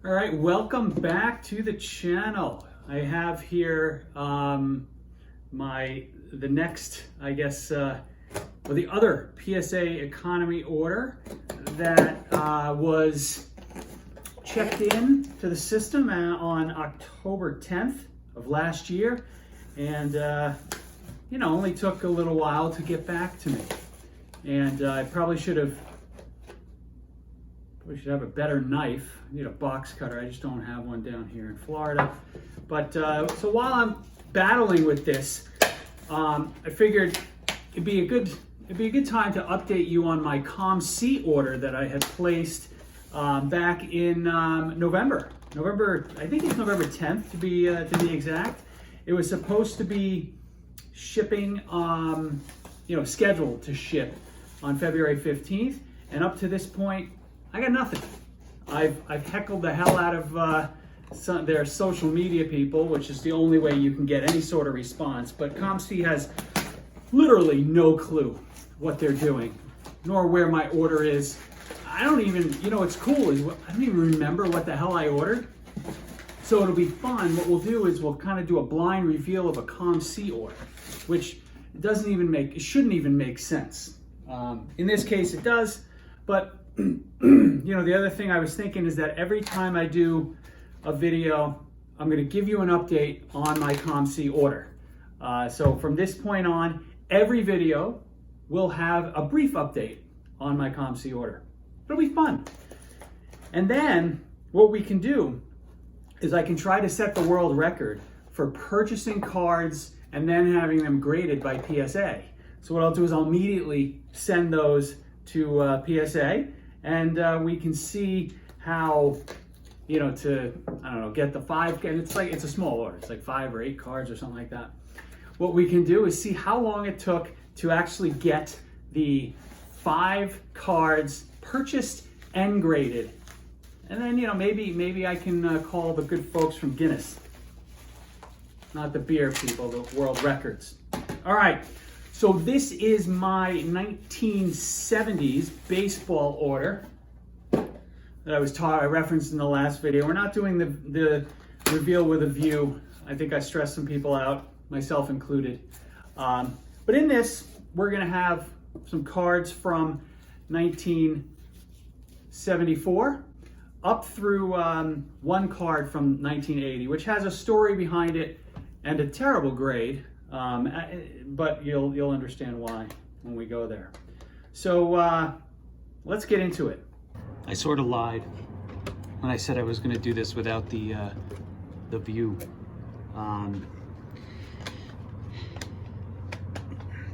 All right, welcome back to the channel. I have here the other PSA economy order that was checked in to the system on October 10th of last year, and only took a little while to get back to me. And I probably should have a better knife. I need a box cutter. I just don't have one down here in Florida. But so while I'm battling with this, I figured it'd be a good time to update you on my COM-C order that I had placed back in November. I think it's November 10th to be exact. It was supposed to be shipping, scheduled to ship on February 15th, and up to this point, I got nothing. I've heckled the hell out of their social media people, which is the only way you can get any sort of response. But COM-C has literally no clue what they're doing, nor where my order is. I don't even, what's cool is I don't even remember what the hell I ordered. So it'll be fun. What we'll do is we'll kind of do a blind reveal of a COM-C order, which it shouldn't even make sense. In this case, it does, but the other thing I was thinking is that every time I do a video, I'm going to give you an update on my COM-C order. So from this point on, every video will have a brief update on my COM-C order. It'll be fun. And then what we can do is I can try to set the world record for purchasing cards and then having them graded by PSA. So what I'll do is I'll immediately send those to PSA, and we can see how, get the 5, and it's a small order. It's like 5 or 8 cards or something like that. What we can do is see how long it took to actually get the 5 cards purchased and graded. And then, maybe I can call the good folks from Guinness. Not the beer people, the world records. All right. So this is my 1970s baseball order that I referenced in the last video. We're not doing the reveal with a view. I think I stressed some people out, myself included. But in this, we're gonna have some cards from 1974 up through one card from 1980, which has a story behind it and a terrible grade. But you'll understand why when we go there. So let's get into it. I sort of lied when I said I was going to do this without the view.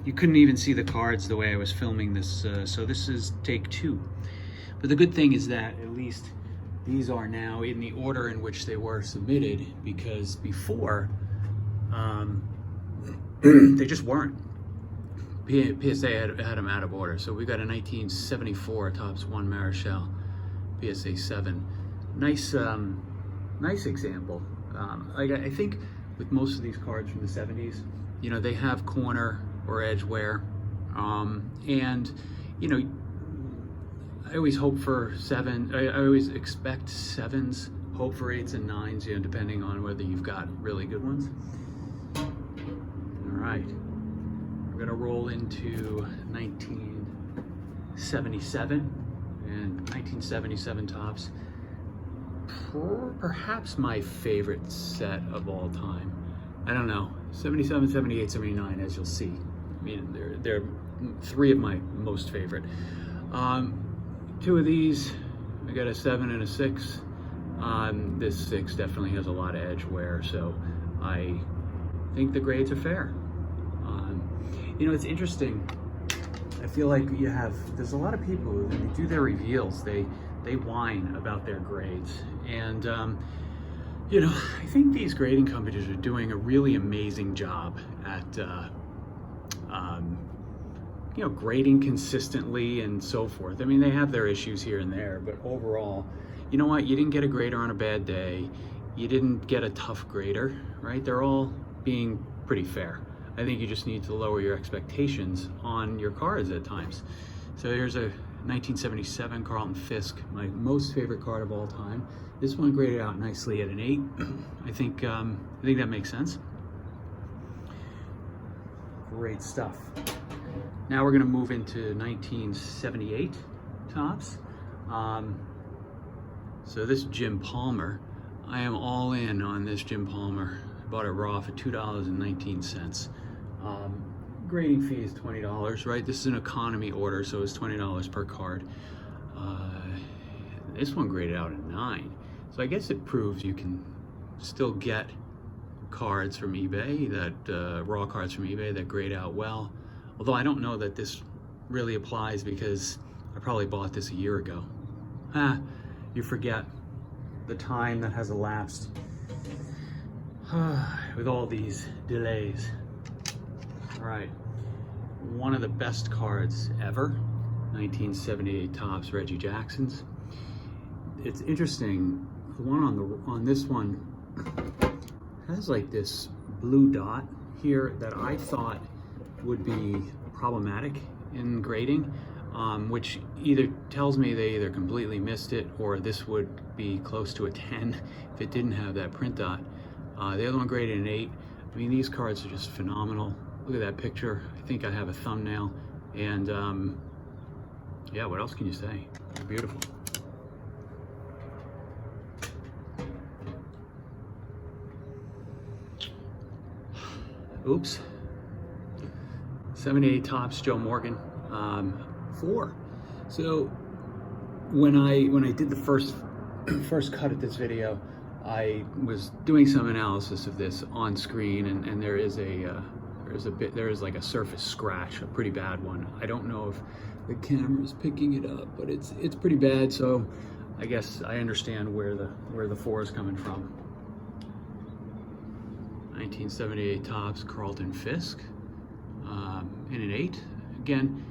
You couldn't even see the cards the way I was filming this, so this is take 2. But the good thing is that at least these are now in the order in which they were submitted, because before they just weren't. PSA had them out of order. So we got a 1974 Topps 1 Marichal PSA 7. Nice example. I think with most of these cards from the 70s, they have corner or edge wear, and I always hope for 7. I always expect 7s, hope for 8s and 9s, depending on whether you've got really good ones. All right, we're gonna roll into 1977 and 1977 Topps. Perhaps my favorite set of all time. I don't know, 77, 78, 79, as you'll see. I mean, they're 3 of my most favorite. 2 of these, I got a 7 and a 6. This 6 definitely has a lot of edge wear, so I think the grades are fair. It's interesting. I feel like there's a lot of people who, when they do their reveals, they whine about their grades. And, I think these grading companies are doing a really amazing job at, grading consistently and so forth. I mean, they have their issues here and there, but overall, you know what? You didn't get a grader on a bad day. You didn't get a tough grader, right? They're all being pretty fair. I think you just need to lower your expectations on your cards at times. So here's a 1977 Carlton Fisk, my most favorite card of all time. This one graded out nicely at an 8. I think that makes sense. Great stuff. Now we're going to move into 1978 Topps. So this Jim Palmer, I am all in on this Jim Palmer. I bought it raw for $2.19. Grading fee is $20, right? This is an economy order, so it's $20 per card. This one graded out at 9. So I guess it proves you can still get cards from eBay, that raw cards from eBay that grade out well. Although I don't know that this really applies because I probably bought this a year ago. You forget the time that has elapsed with all these delays. All right, one of the best cards ever, 1978 Topps Reggie Jackson's. It's interesting, the one on this one has like this blue dot here that I thought would be problematic in grading, which either tells me they either completely missed it or this would be close to a 10 if it didn't have that print dot. The other one graded an 8. I mean, these cards are just phenomenal. Look at that picture. I think I have a thumbnail. And yeah, what else can you say? They're beautiful. Oops. 78 Topps Joe Morgan, 4. So when I did the first cut at this video, I was doing some analysis of this on screen, and there is like a surface scratch, a pretty bad one. I don't know if the camera's picking it up, but it's pretty bad. So I guess I understand where the 4 is coming from. 1978 Topps Carlton Fisk, in an 8. Again,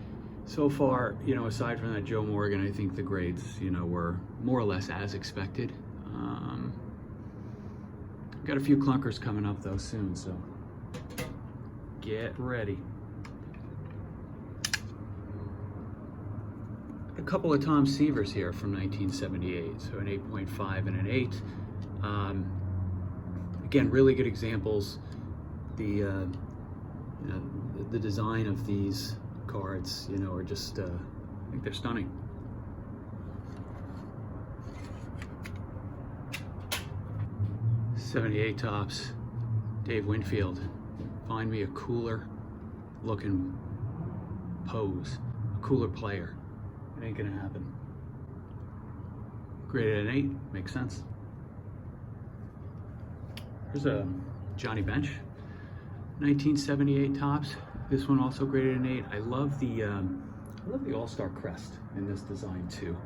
so far, aside from that Joe Morgan, I think the grades, were more or less as expected. Got a few clunkers coming up though soon, so get ready. A couple of Tom Seavers here from 1978, so an 8.5 and an 8. Again, really good examples. The design of these cards, are just, I think they're stunning. '78 Topps, Dave Winfield. Find me a cooler looking pose, a cooler player. It ain't gonna happen. Graded an 8, makes sense. Here's a Johnny Bench, 1978 Topps. This one also graded an 8. I love the All-Star crest in this design too.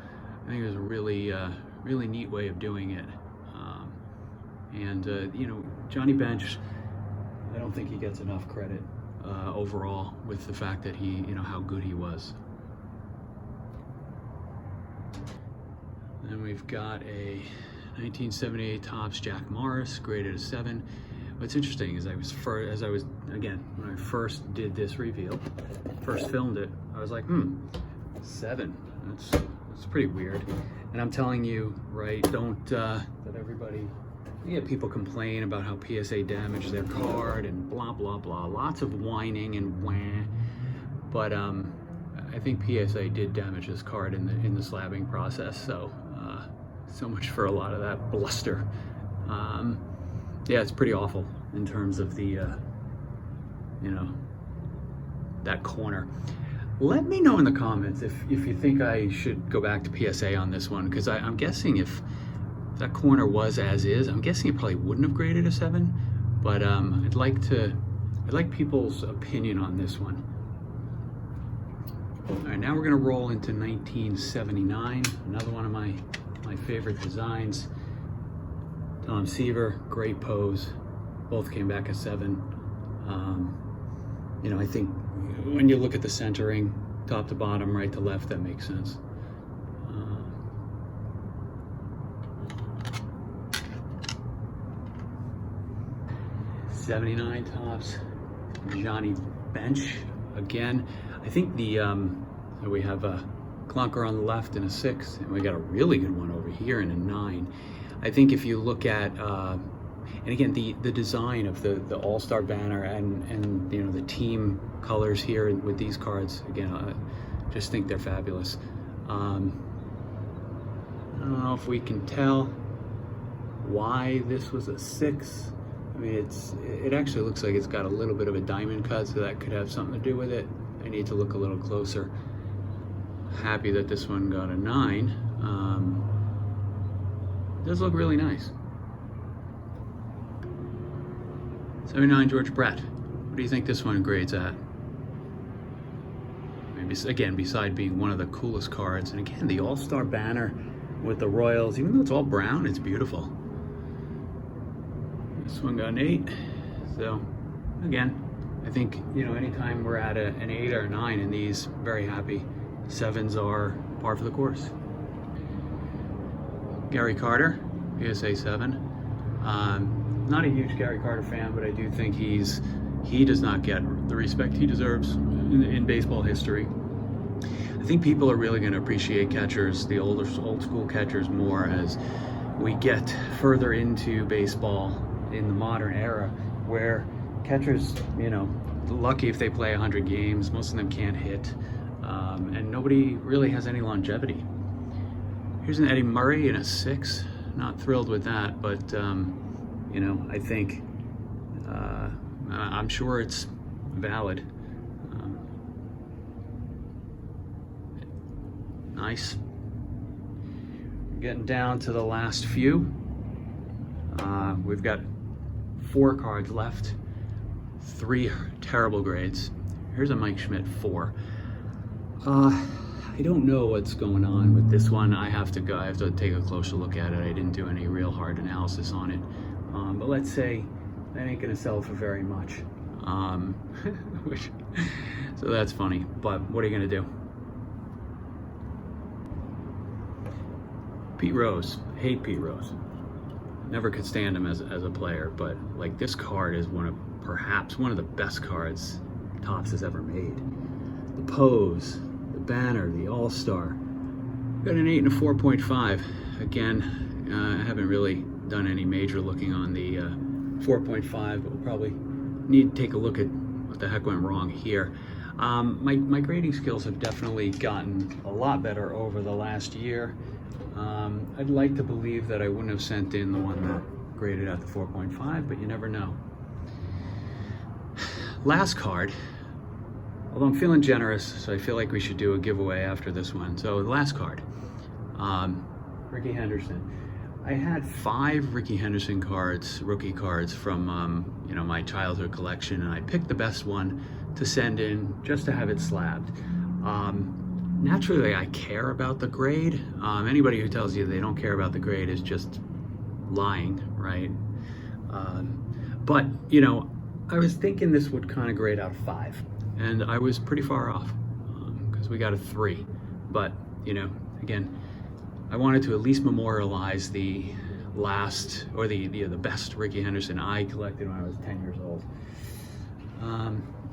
I think it was a really neat way of doing it. Johnny Bench, I don't think he gets enough credit overall with the fact that he, how good he was. Then we've got a 1978 Topps Jack Morris, graded a 7. What's interesting is when I first did this reveal, first filmed it, I was like, 7. That's pretty weird. And I'm telling you, right, don't that everybody. You get people complain about how PSA damaged their card and blah blah blah. Lots of whining and wah. But I think PSA did damage this card in the slabbing process. So much for a lot of that bluster. Yeah, it's pretty awful in terms of the that corner. Let me know in the comments if you think I should go back to PSA on this one, because I'm guessing if that corner was as is, I'm guessing it probably wouldn't have graded a 7, but I'd like people's opinion on this one. All right, now we're gonna roll into 1979, another one of my favorite designs. Tom Seaver, great pose, both came back a 7. I think when you look at the centering, top to bottom, right to left, that makes sense. 79 Topps Johnny Bench. Again, I think we have clunker on the left in a 6, and we got a really good one over here in a 9. I think if you look at, and again, the design of the All-Star banner and you know, the team colors here with these cards, again, I just think they're fabulous. I don't know if we can tell why this was a 6. I mean, it actually looks like it's got a little bit of a diamond cut, so that could have something to do with it. I need to look a little closer. Happy that this one got a 9. Does look really nice. 79 George Brett. What do you think this one grades at? Maybe, again, beside being one of the coolest cards, and again, the All-Star banner with the Royals, even though it's all brown, it's beautiful. This one got an 8. So, again, I think, you know, anytime we're at an 8 or a 9 in these, very happy. 7s are par for the course. Gary Carter, PSA 7. Not a huge Gary Carter fan, but I do think he does not get the respect he deserves in baseball history. I think people are really going to appreciate catchers, the old school catchers, more as we get further into baseball in the modern era, where catchers, you know, lucky if they play 100 games, most of them can't hit, and nobody really has any longevity. Here's an Eddie Murray in a 6. Not thrilled with that, but you know, I think I'm sure it's valid. Nice. Getting down to the last few. We've got 4 cards left. 3 terrible grades. Here's a Mike Schmidt 4. I don't know what's going on with this one. I have to take a closer look at it. I didn't do any real hard analysis on it. But let's say that ain't gonna sell for very much. So that's funny, but what are you gonna do? Pete Rose, hate Pete Rose. Never could stand him as a player, but like, this card is perhaps one of the best cards Topps has ever made. The pose, the banner, the All-Star. Got an 8 and a 4.5. Again, I haven't really done any major looking on the 4.5, but we'll probably need to take a look at what the heck went wrong here. My grading skills have definitely gotten a lot better over the last year. I'd like to believe that I wouldn't have sent in the one that graded at the 4.5, but you never know. Last card, although I'm feeling generous, so I feel like we should do a giveaway after this one. So the last card, Rickey Henderson. I had 5 Rickey Henderson cards, rookie cards from you know, my childhood collection, and I picked the best one to send in just to have it slabbed. Naturally, I care about the grade. Anybody who tells you they don't care about the grade is just lying, right? But, you know, I was thinking this would kind of grade out of 5, and I was pretty far off because we got a 3. But, you know, again, I wanted to at least memorialize the last, or the best Rickey Henderson I collected when I was 10 years old.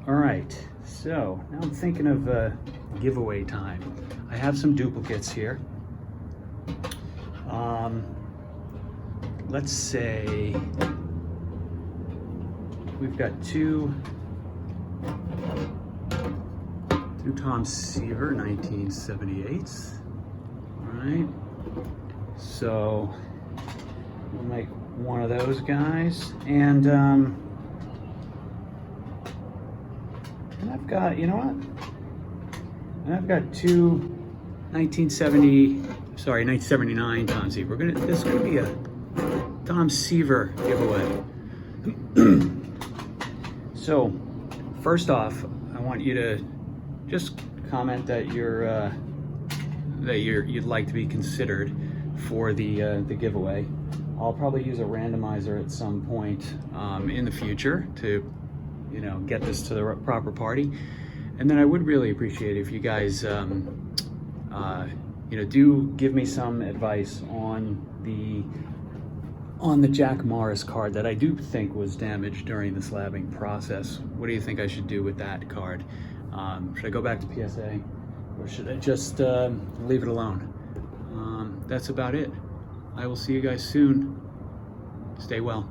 All right, so now I'm thinking of giveaway time. I have some duplicates here. Let's say we've got two Tom Seaver 1978s. All right, so we'll make one of those guys, and I've got, you know what? And I've got two 1979 Tom Seaver. This is gonna be a Tom Seaver giveaway. So, first off, I want you to just comment that you'd like to be considered for the giveaway. I'll probably use a randomizer at some point in the future to, you know, get this to the proper party. And then I would really appreciate if you guys, you know, do give me some advice on the Jack Morris card that I do think was damaged during the slabbing process. What do you think I should do with that card? Should I go back to PSA, Or should I just leave it alone? That's about it. I will see you guys soon. Stay well.